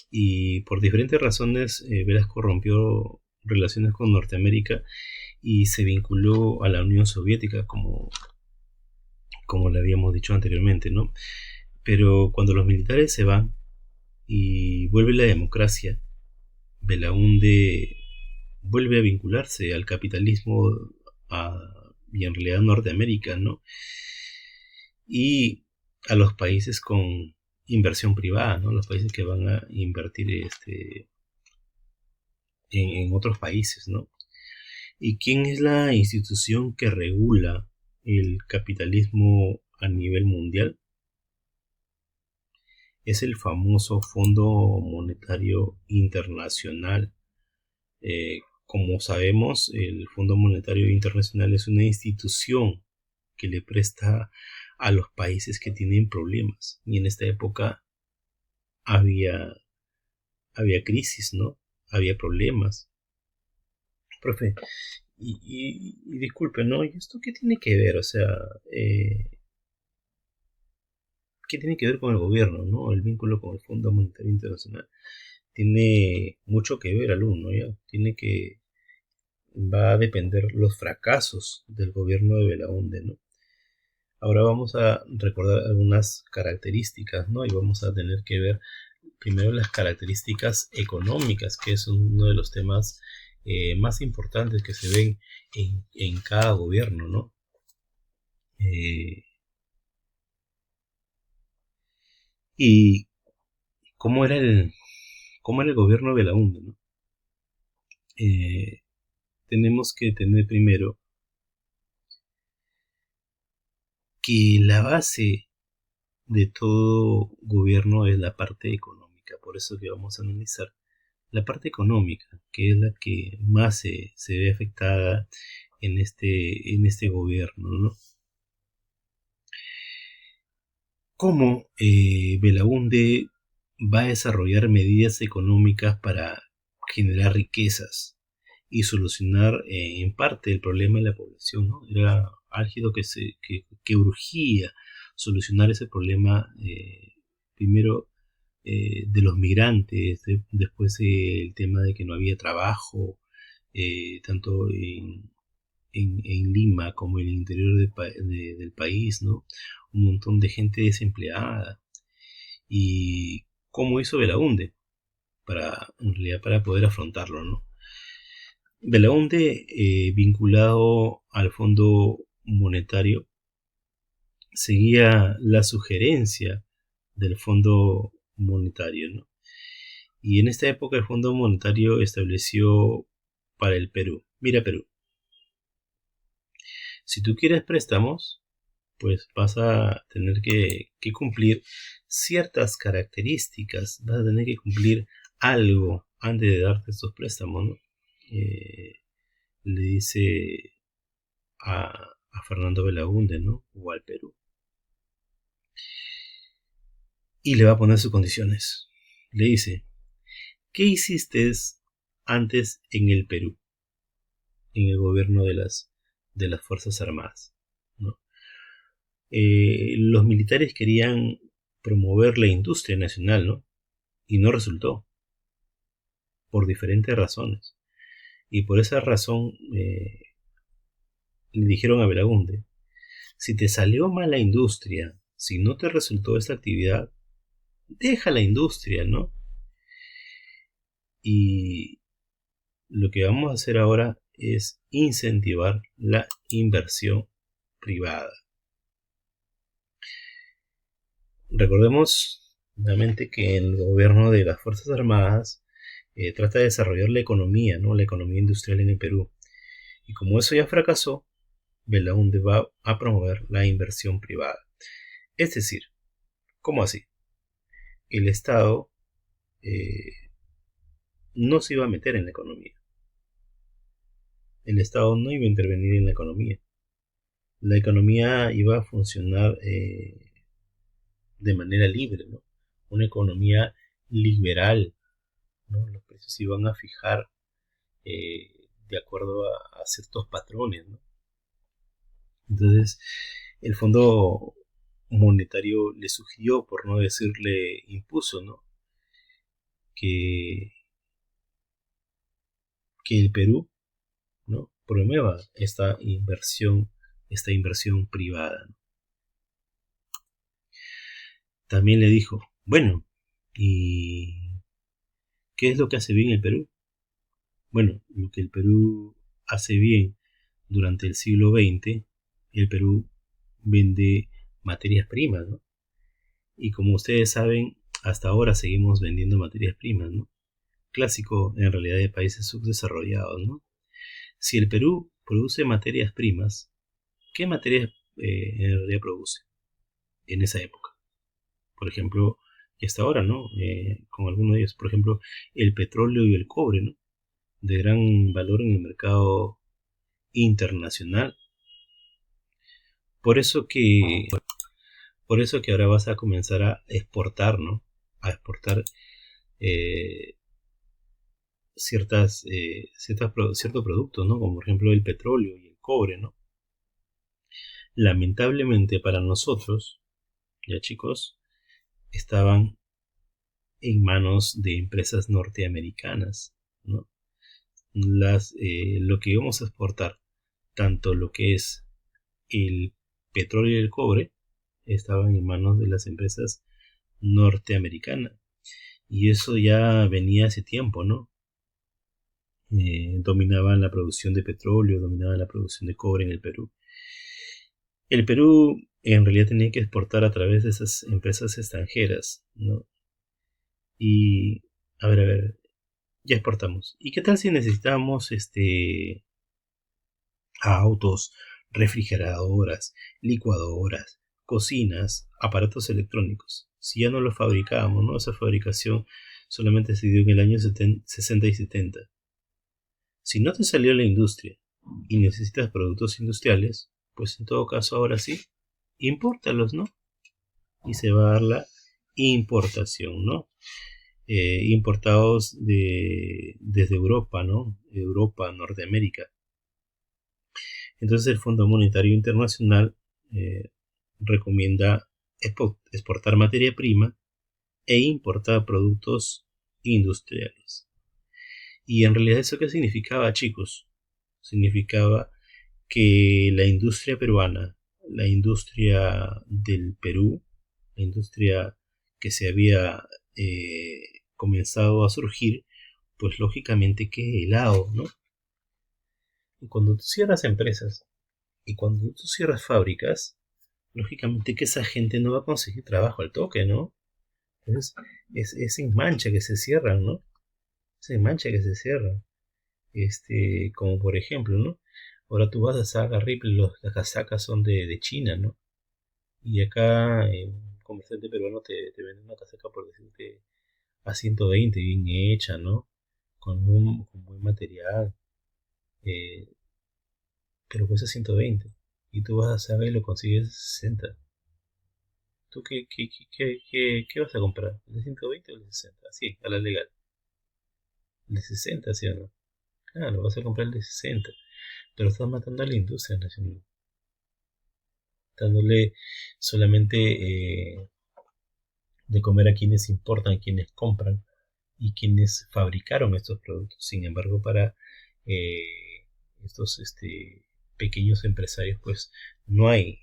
y por diferentes razones Velasco rompió relaciones con Norteamérica y se vinculó a la Unión Soviética como le habíamos dicho anteriormente, ¿no? Pero cuando los militares se van y vuelve la democracia, Belaúnde vuelve a vincularse al capitalismo y en realidad Norteamérica, ¿no? Y a los países con inversión privada, ¿no? Los países que van a invertir en otros países, ¿no? ¿Y quién es la institución que regula el capitalismo a nivel mundial? Es el famoso Fondo Monetario Internacional. Como sabemos, el Fondo Monetario Internacional es una institución que le presta a los países que tienen problemas. Y en esta época había crisis, ¿no? Había problemas. Profe, y disculpe, ¿no? ¿Y esto qué tiene que ver? O sea, ¿qué tiene que ver con el gobierno, ¿no? El vínculo con el Fondo Monetario Internacional. Tiene mucho que ver, alumno, ¿ya? Va a depender los fracasos del gobierno de Belaúnde, ¿no? Ahora vamos a recordar algunas características, ¿no? Y vamos a tener que ver primero las características económicas, que es uno de los temas más importantes que se ven en cada gobierno, ¿no? Y cómo era cómo era el gobierno de Belaúnde, ¿no? Tenemos que tener primero que la base de todo gobierno es la parte económica, por eso que vamos a analizar la parte económica, que es la que más se ve afectada en este gobierno, ¿no? ¿Cómo Belaúnde va a desarrollar medidas económicas para generar riquezas y solucionar en parte el problema de la población, ¿no? Era álgido que urgía solucionar ese problema, primero de los migrantes, después el tema de que no había trabajo, tanto en Lima como en el interior del país, ¿no? Un montón de gente desempleada. Y cómo hizo Belaúnde en realidad para poder afrontarlo, ¿no? Belaúnde, vinculado al Fondo Monetario, seguía la sugerencia del Fondo Monetario, ¿no? Y en esta época el Fondo Monetario estableció para el Perú: mira Perú, si tú quieres préstamos, pues vas a tener que cumplir ciertas características, vas a tener que cumplir algo antes de darte estos préstamos, ¿no? Le dice a Fernando Belaúnde, ¿no? O al Perú. Y le va a poner sus condiciones. Le dice: ¿qué hiciste antes en el Perú, en el gobierno de las Fuerzas Armadas, ¿no? Los militares querían promover la industria nacional, ¿no? Y no resultó, por diferentes razones. Y por esa razón le dijeron a Belaúnde: si te salió mal la industria, si no te resultó esta actividad, deja la industria, ¿no? Y lo que vamos a hacer ahora es incentivar la inversión privada. Recordemos nuevamente que el gobierno de las Fuerzas Armadas trata de desarrollar la economía, ¿no? La economía industrial en el Perú. Y como eso ya fracasó, Belaúnde va a promover la inversión privada. Es decir, ¿cómo así? El Estado no se iba a meter en la economía. El Estado no iba a intervenir en la economía. La economía iba a funcionar de manera libre, ¿no? Una economía liberal, ¿no? Los precios se iban a fijar de acuerdo a ciertos patrones, ¿no? Entonces, el Fondo Monetario le sugirió, por no decirle impuso, ¿no? Que el Perú, ¿no? Promueva esta inversión privada, ¿no? También le dijo: bueno, ¿y qué es lo que hace bien el Perú? Bueno, lo que el Perú hace bien durante el siglo XX, el Perú vende materias primas, ¿no? Y como ustedes saben, hasta ahora seguimos vendiendo materias primas, ¿no? Clásico en realidad de países subdesarrollados, ¿no? Si el Perú produce materias primas, ¿qué materias en realidad produce en esa época? Por ejemplo, y hasta ahora, ¿no? Con algunos de ellos, por ejemplo, el petróleo y el cobre, ¿no? De gran valor en el mercado internacional. Por eso que ahora vas a comenzar a exportar, ¿no? A exportar ciertos productos, ¿no? Como por ejemplo el petróleo y el cobre, ¿no? Lamentablemente para nosotros, ya chicos, estaban en manos de empresas norteamericanas, ¿no? Lo que íbamos a exportar, tanto lo que es el petróleo y el cobre, estaban en manos de las empresas norteamericanas. Y eso ya venía hace tiempo, ¿no? Dominaban la producción de petróleo, dominaban la producción de cobre en el Perú. El Perú en realidad tenía que exportar a través de esas empresas extranjeras, ¿no? Y, a ver, ya exportamos. ¿Y qué tal si necesitamos autos, refrigeradoras, licuadoras, cocinas, aparatos electrónicos? Si ya no los fabricábamos, ¿no? Esa fabricación solamente se dio en el año 60 y 70. Si no te salió la industria y necesitas productos industriales, pues en todo caso ahora sí, impórtalos, ¿no? Y se va a dar la importación, ¿no? Importados desde Europa, ¿no? Europa, Norteamérica. Entonces el Fondo Monetario Internacional recomienda exportar materia prima e importar productos industriales. Y en realidad, ¿eso qué significaba, chicos? Significaba que la industria peruana, la industria del Perú, la industria que se había comenzado a surgir, pues lógicamente que helado, ¿no? Y cuando tú cierras empresas y cuando tú cierras fábricas, lógicamente que esa gente no va a conseguir trabajo al toque, ¿no? Entonces, es en mancha que se cierran, ¿no? Es en mancha que se cierran. Como por ejemplo, ¿no? Ahora tú vas a Saga Ripley, las casacas son de China, ¿no? Y acá un comerciante peruano te vende una casaca por decirte a 120, bien hecha, ¿no? Con buen material, eh, pero cuesta 120. Y tú vas a Saga y lo consigues 60. ¿Tú qué vas a comprar? ¿El de 120 o el de 60? Sí, a la legal. El de 60, ¿sí o no? Claro, vas a comprar el de 60. Pero estás matando a la industria nacional. Dándole solamente de comer a quienes importan, a quienes compran y quienes fabricaron estos productos. Sin embargo, para estos pequeños empresarios, pues no hay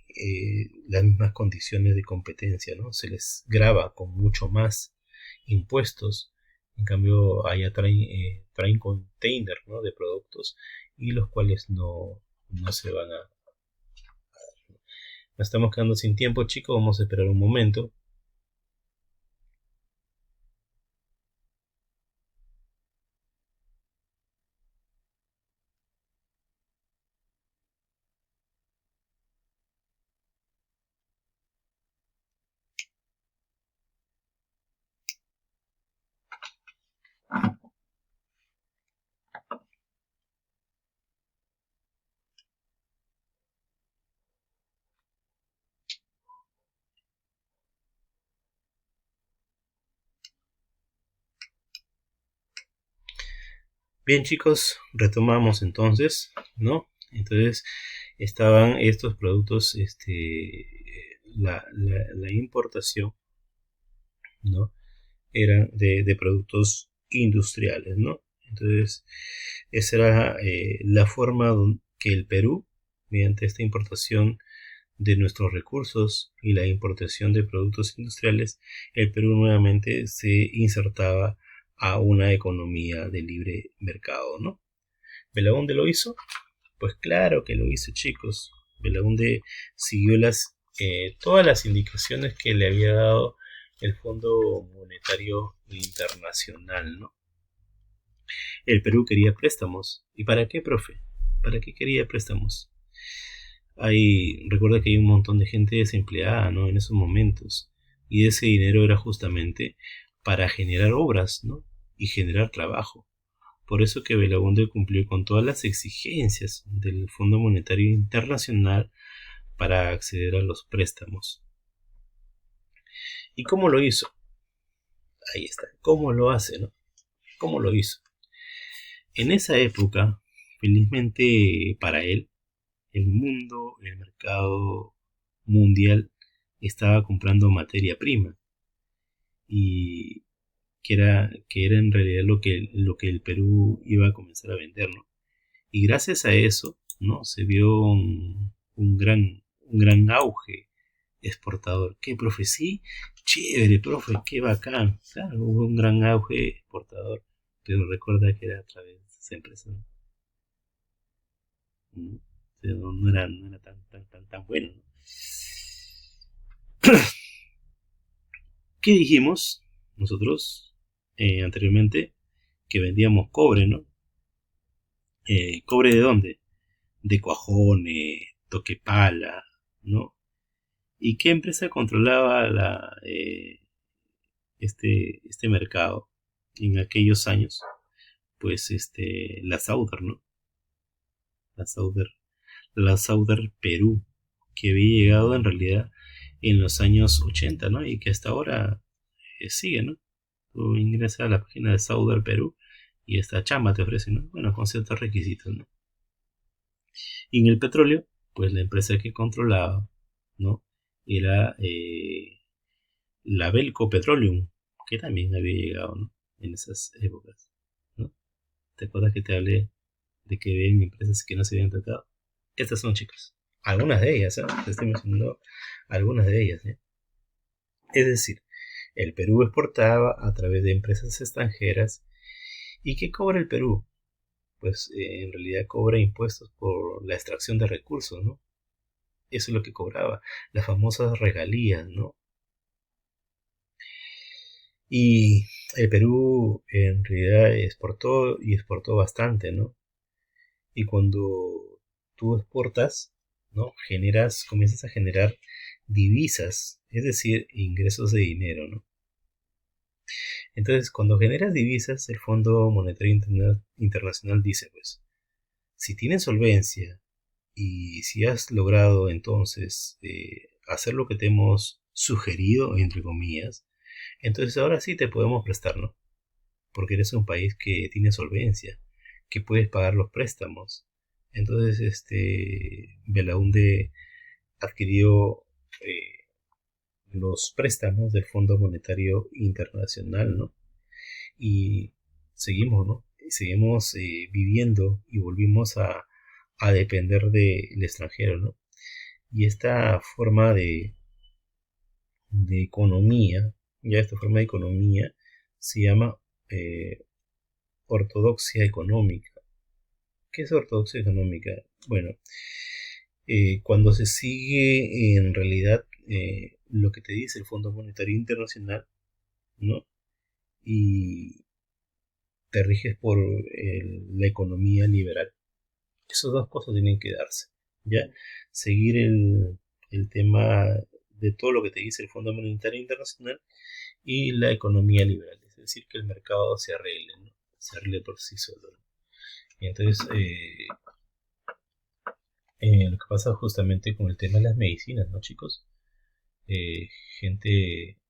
las mismas condiciones de competencia, ¿no? Se les grava con mucho más impuestos. En cambio, allá traen container, ¿no? De productos y los cuales no se van a... Nos estamos quedando sin tiempo, chicos. Vamos a esperar un momento. Bien, chicos, retomamos entonces, ¿no? Entonces estaban estos productos, la importación, ¿no? Eran de productos industriales, ¿no? Entonces esa era la forma que el Perú, mediante esta importación de nuestros recursos y la importación de productos industriales, el Perú nuevamente se insertaba a una economía de libre mercado, ¿no? ¿Belaunde lo hizo? Pues claro que lo hizo, chicos. Belaunde siguió todas las indicaciones que le había dado el Fondo Monetario Internacional, ¿no? El Perú quería préstamos. ¿Y para qué, profe? ¿Para qué quería préstamos? Recuerda que hay un montón de gente desempleada, ¿no? En esos momentos. Y ese dinero era justamente para generar obras, ¿no? Y generar trabajo. Por eso que Belaunde cumplió con todas las exigencias del Fondo Monetario Internacional para acceder a los préstamos. ¿Y cómo lo hizo? Ahí está. ¿Cómo lo hace, no? ¿Cómo lo hizo? En esa época, felizmente para él, el mercado mundial estaba comprando materia prima y que era en realidad lo que el Perú iba a comenzar a vender, ¿no? Y gracias a eso, ¿no? Se vio un gran auge exportador. ¿Qué, profe? Sí, chévere, profe, qué bacán. Claro, hubo un gran auge exportador, pero recuerda que era a través de esas empresas, ¿no? No era tan bueno, ¿no? ¿Qué dijimos nosotros anteriormente? Que vendíamos cobre, ¿no? ¿Cobre de dónde? De Cuajone, Toquepala, ¿no? ¿Y qué empresa controlaba este mercado en aquellos años? Pues la Sauder, ¿no? La Sauder, la Sauder Perú, que había llegado en realidad en los años 80, ¿no? Y que hasta ahora sigue, ¿no? Tú ingresas a la página de Sauder Perú y esta chamba te ofrece, ¿no? Bueno, con ciertos requisitos, ¿no? Y en el petróleo, pues la empresa que controlaba, ¿no? era la Belco Petroleum, que también había llegado, ¿no? En esas épocas, ¿no? ¿Te acuerdas que te hablé de que había empresas que no se habían tratado? Estas son, chicos, algunas de ellas, ¿eh? Te estoy mencionando algunas de ellas, ¿eh? Es decir, el Perú exportaba a través de empresas extranjeras. ¿Y qué cobra el Perú? Pues en realidad cobra impuestos por la extracción de recursos, ¿no? Eso es lo que cobraba, las famosas regalías, ¿no? Y el Perú en realidad exportó y exportó bastante, ¿no? Y cuando tú exportas, ¿no? Comienzas a generar divisas, es decir, ingresos de dinero, ¿no? Entonces, cuando generas divisas, el Fondo Monetario Internacional dice, pues, si tienes solvencia y si has logrado entonces hacer lo que te hemos sugerido, entre comillas, entonces ahora sí te podemos prestar, ¿no? Porque eres un país que tiene solvencia, que puedes pagar los préstamos. Entonces, Belaunde adquirió los préstamos del Fondo Monetario Internacional, ¿no? Y seguimos, ¿no? Seguimos viviendo y volvimos a depender del extranjero, ¿no? Y esta forma de economía, ya esta forma de economía se llama eh, ortodoxia económica. ¿Qué es ortodoxia económica? Bueno, cuando se sigue en realidad lo que te dice el Fondo Monetario Internacional, ¿no? Y te riges por la economía liberal. Esas dos cosas tienen que darse, ¿ya? Seguir el tema de todo lo que te dice el Fondo Monetario Internacional y la economía liberal, es decir, que el mercado se arregle, ¿no? Se arregle por sí solo, ¿no? Y entonces, lo que pasa justamente con el tema de las medicinas, ¿no, chicos? Eh, Gente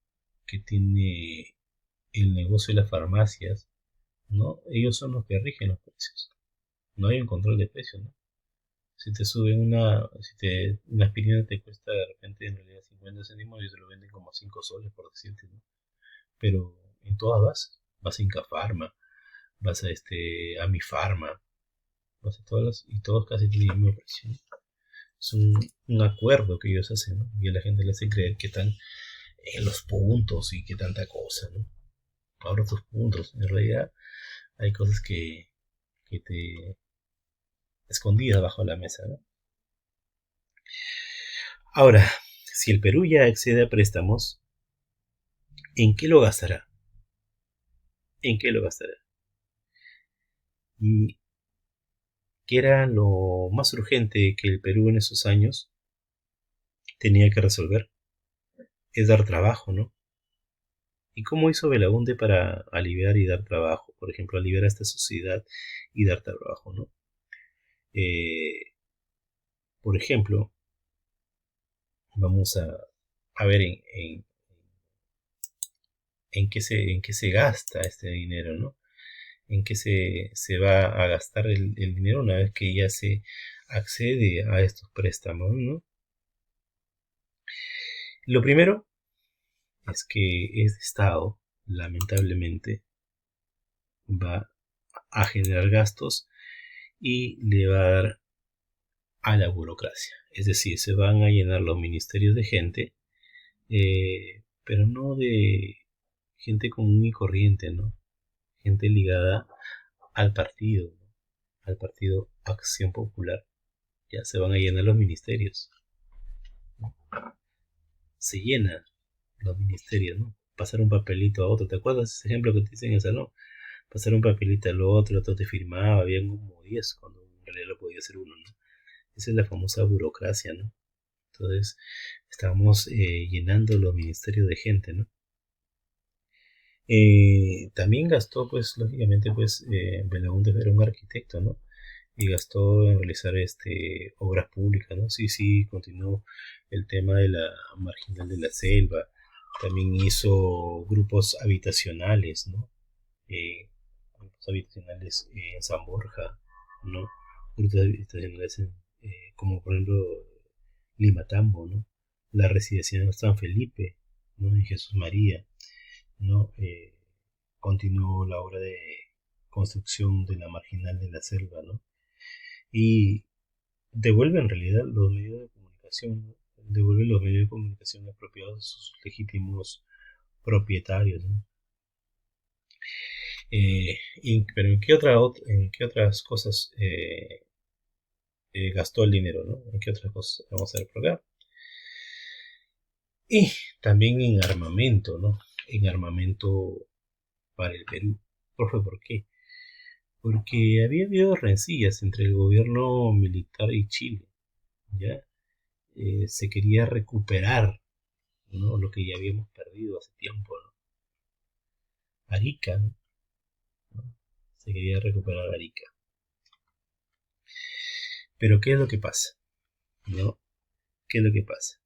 que tiene el negocio de las farmacias, ¿no? Ellos son los que rigen los precios. No hay un control de precios, ¿no? Si te suben una aspirina te cuesta de repente en realidad 50 céntimos y te lo venden como 5 soles por decirte, ¿no? Pero en todas vas a Inca Pharma, vas a Mi Pharma, vas a todas y todos casi tienen el mismo precio, ¿no? Es un acuerdo que ellos hacen, ¿no? Y a la gente le hace creer que están en los puntos y que tanta cosa, ¿no? Ahora tus puntos, en realidad hay cosas que te escondidas bajo la mesa, ¿no? Ahora, si el Perú ya accede a préstamos, ¿en qué lo gastará? ¿En qué lo gastará? Y que era lo más urgente que el Perú en esos años tenía que resolver, es dar trabajo, ¿no? ¿Y cómo hizo Belaunde para aliviar y dar trabajo? Por ejemplo, aliviar a esta sociedad y dar trabajo, ¿no? Eh, por ejemplo, vamos a ver en qué se gasta este dinero, ¿no? En qué se va a gastar el dinero una vez que ya se accede a estos préstamos, ¿no? Lo primero es que este Estado, lamentablemente, va a generar gastos y le va a dar a la burocracia. Es decir, se van a llenar los ministerios de gente, pero no de gente común y corriente, ¿no? Gente ligada al partido, ¿no? Al partido Acción Popular. Ya se van a llenar los ministerios, ¿no? Se llenan los ministerios, ¿no? Pasar un papelito a otro. ¿Te acuerdas ese ejemplo que te hice en el salón? Pasar un papelito al otro, el otro te firmaba, habían como 10 cuando en realidad lo podía hacer uno, ¿no? Esa es la famosa burocracia, ¿no? Entonces, estábamos llenando los ministerios de gente, ¿no? También gastó, pues, lógicamente, pues, Belaúnde era un arquitecto, ¿no? Y gastó en realizar obras públicas, ¿no? Sí, sí, continuó el tema de la marginal de la selva. También hizo grupos habitacionales, ¿no? Grupos habitacionales en San Borja, ¿no? Grupos habitacionales como por ejemplo Limatambo, ¿no? la residencia de San Felipe, ¿no? En Jesús María, ¿no? Continuó la obra de construcción de la marginal de la selva, ¿no? Y devuelve en realidad los medios de comunicación, ¿no? Devuelve los medios de comunicación apropiados a sus legítimos propietarios, ¿no? Pero ¿en qué otras cosas gastó el dinero, ¿no? ¿En qué otras cosas vamos a ver por acá? Y también en armamento, ¿no? En armamento para el Perú. ¿Por qué? Porque había habido rencillas entre el gobierno militar y Chile, ¿ya? Se quería recuperar, ¿no? Lo que ya habíamos perdido hace tiempo, ¿no? Arica, ¿no? Se quería recuperar Arica. Pero ¿qué es lo que pasa? ¿No? ¿Qué es lo que pasa?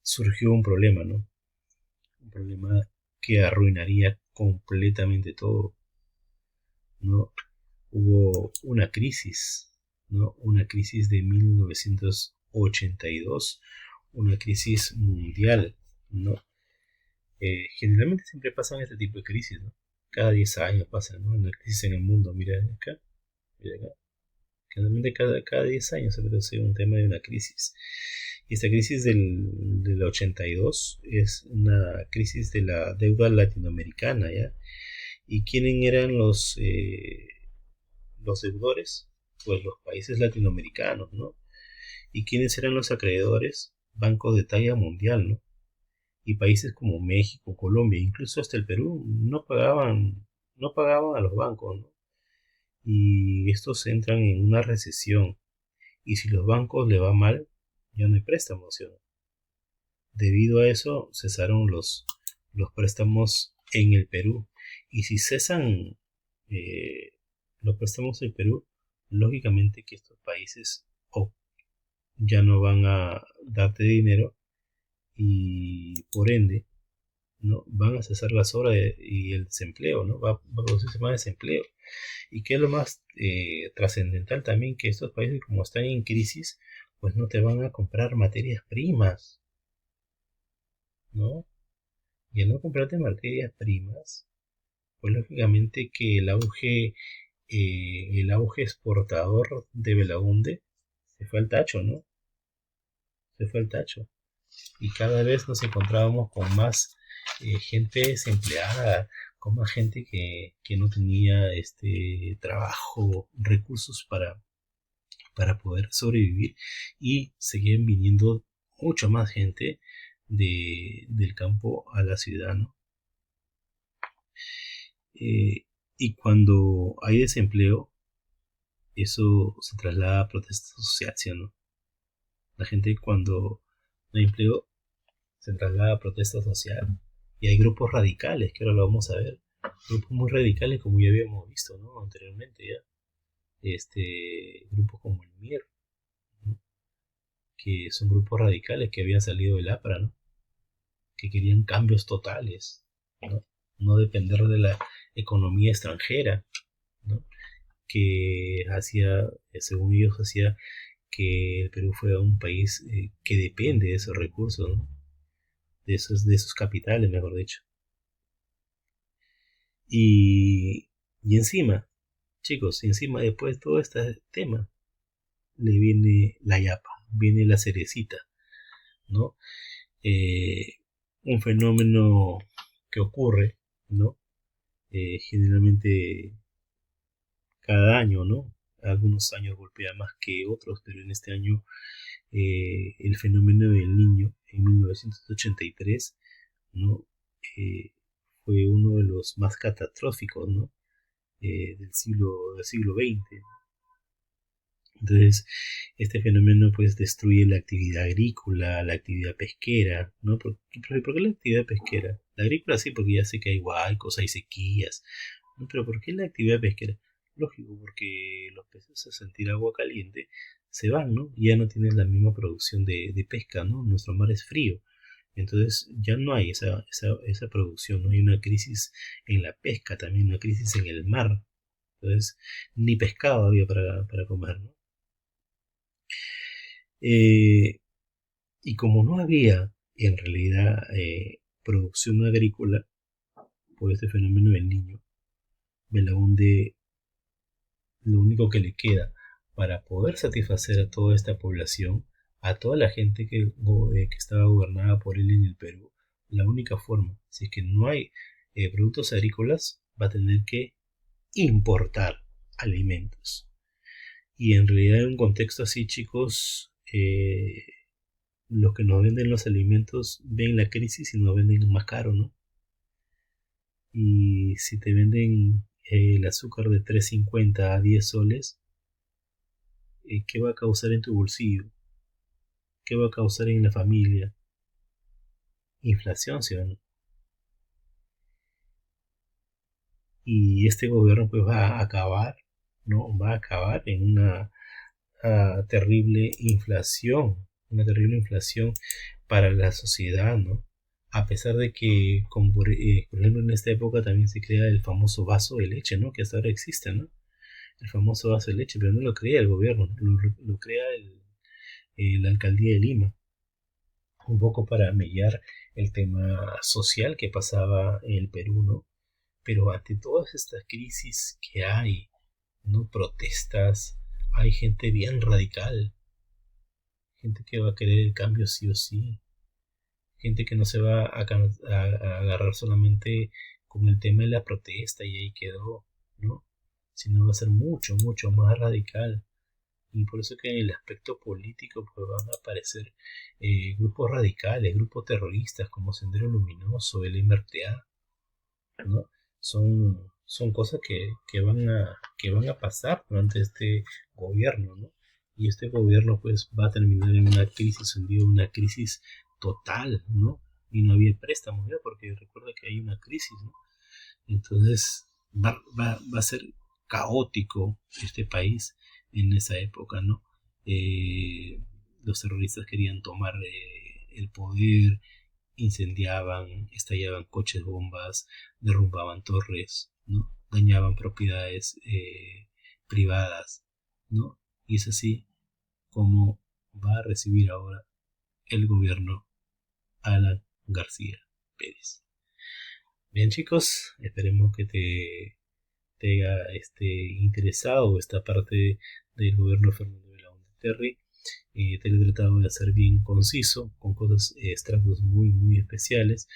Surgió un problema, ¿no? Un problema que arruinaría completamente todo, ¿no? Hubo una crisis, ¿no? Una crisis de 1982, una crisis mundial, ¿no? Generalmente siempre pasan este tipo de crisis, ¿no? Cada 10 años pasan, ¿no? Una crisis en el mundo, mira acá. Generalmente cada 10 años se produce un tema de una crisis. Y esta crisis del 82 es una crisis de la deuda latinoamericana, ¿ya? ¿Y quiénes eran los deudores? Pues los países latinoamericanos, ¿no? ¿Y quiénes eran los acreedores? Bancos de talla mundial, ¿no? Y países como México, Colombia, incluso hasta el Perú, no pagaban a los bancos, ¿no? Y estos entran en una recesión. Y si los bancos le va mal, ya no hay préstamos, ¿sí? Debido a eso, cesaron los préstamos en el Perú. Y si cesan eh, los préstamos en Perú, lógicamente que estos países ya no van a darte dinero y por ende no van a cesar las obras y el desempleo, ¿no? Va a producirse más desempleo. Y que es lo más trascendental también, que estos países como están en crisis, pues no te van a comprar materias primas, ¿no? Y al no comprarte materias primas, pues lógicamente que el auge exportador de Belaunde se fue al tacho, ¿no? Se fue al tacho. Y cada vez nos encontrábamos con más gente desempleada, con más gente que no tenía trabajo, recursos para poder sobrevivir, y seguían viniendo mucho más gente del campo a la ciudad, ¿no? Y cuando hay desempleo, eso se traslada a protesta social, ¿sí o no? La gente cuando no hay empleo se traslada a protesta social. Y hay grupos radicales, que ahora lo vamos a ver. Grupos muy radicales como ya habíamos visto, ¿no? Anteriormente ya. Grupos como el MIR, ¿no? Que son grupos radicales que habían salido del APRA, ¿no? Que querían cambios totales, ¿no? No depender de la economía extranjera, ¿no? Que hacía, según ellos, hacía que el Perú fuera un país que depende de esos recursos, ¿no? De esos capitales, mejor dicho. Y encima, chicos, encima después de todo este tema, le viene la yapa, viene la cerecita, ¿no? Un fenómeno que ocurre, ¿no? Generalmente cada año, ¿no? Algunos años golpea más que otros, pero en este año el fenómeno del Niño en 1983, ¿no? Eh, fue uno de los más catastróficos, ¿no? del siglo XX. Entonces, este fenómeno pues destruye la actividad agrícola, la actividad pesquera, ¿no? ¿Por qué la actividad pesquera? La agrícola sí, porque ya sé que hay huaicos, hay sequías, ¿no? Pero ¿por qué la actividad pesquera? Lógico, porque los peces al sentir agua caliente se van, ¿no? Y ya no tienen la misma producción de pesca, ¿no? Nuestro mar es frío. Entonces ya no hay esa producción, ¿no? Hay una crisis en la pesca, también una crisis en el mar. Entonces, ni pescado había para comer, ¿no? Eh, Y como no había en realidad producción agrícola por este fenómeno del niño, Belaúnde lo único que le queda para poder satisfacer a toda esta población, a toda la gente que estaba gobernada por él en el Perú, la única forma, si es que no hay productos agrícolas, va a tener que importar alimentos. Y en realidad en un contexto así, chicos, los que nos venden los alimentos ven la crisis y nos venden más caro, ¿no? Y si te venden el azúcar de 3.50 a 10 soles, ¿qué va a causar en tu bolsillo? ¿Qué va a causar en la familia? Inflación, ¿sí o no? Y este gobierno pues va a acabar, ¿no? Va a acabar en una terrible inflación para la sociedad, ¿no? A pesar de que, como por ejemplo, en esta época también se crea el famoso vaso de leche, ¿no? Que hasta ahora existe, ¿no? El famoso vaso de leche, pero no lo crea el gobierno, lo crea la alcaldía de Lima, un poco para mellar el tema social que pasaba en el Perú, ¿no? Pero ante todas estas crisis que hay, ¿no? Protestas, hay gente bien radical, gente que va a querer el cambio sí o sí, gente que no se va a agarrar solamente con el tema de la protesta y ahí quedó, ¿no? Sino va a ser mucho, mucho más radical. Y por eso que en el aspecto político pues van a aparecer grupos radicales, grupos terroristas como Sendero Luminoso, el MRTA, ¿no? Son cosas que van a pasar durante este gobierno, ¿no? Y este gobierno pues va a terminar en una crisis, hundido en una crisis total, ¿no? Y no había préstamos, ¿ya? Porque recuerda que hay una crisis, ¿no? Entonces va a ser caótico este país en esa época, ¿no? Los terroristas querían tomar el poder, incendiaban, estallaban coches bombas, derrumbaban torres, ¿no? Dañaban propiedades privadas, ¿no? Y es así como va a recibir ahora el gobierno Alan García Pérez. Bien, chicos, esperemos que te haya interesado esta parte del gobierno de Fernando Belaúnde Terry. Te lo he tratado de hacer bien conciso, con cosas, extractos muy, muy especiales,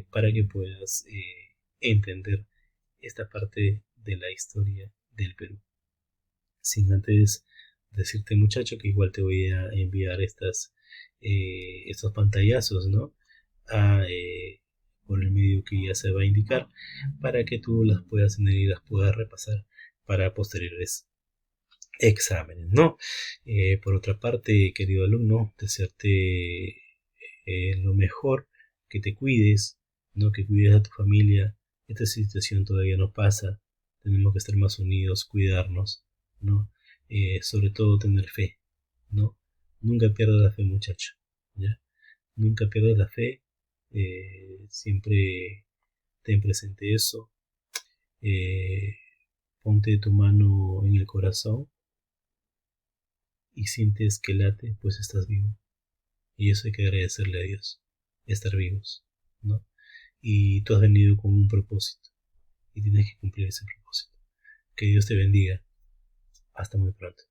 para que puedas entender esta parte de la historia del Perú. Sin antes decirte, muchacho, que igual te voy a enviar estos pantallazos, ¿no? A, por el medio que ya se va a indicar, para que tú las puedas tener y las puedas repasar para posteriores exámenes, ¿no? Por otra parte, querido alumno, desearte lo mejor, que te cuides, ¿no? Que cuides a tu familia. Esta situación todavía no pasa. Tenemos que estar más unidos, cuidarnos, ¿no? Sobre todo tener fe, ¿no? Nunca pierdas la fe, muchacho, ¿ya? Nunca pierdas la fe. Siempre ten presente eso. Eh, Ponte tu mano en el corazón y sientes que late, pues estás vivo. Y eso hay que agradecerle a Dios, estar vivos, ¿no? Y tú has venido con un propósito y tienes que cumplir ese propósito. Que Dios te bendiga. Hasta muy pronto.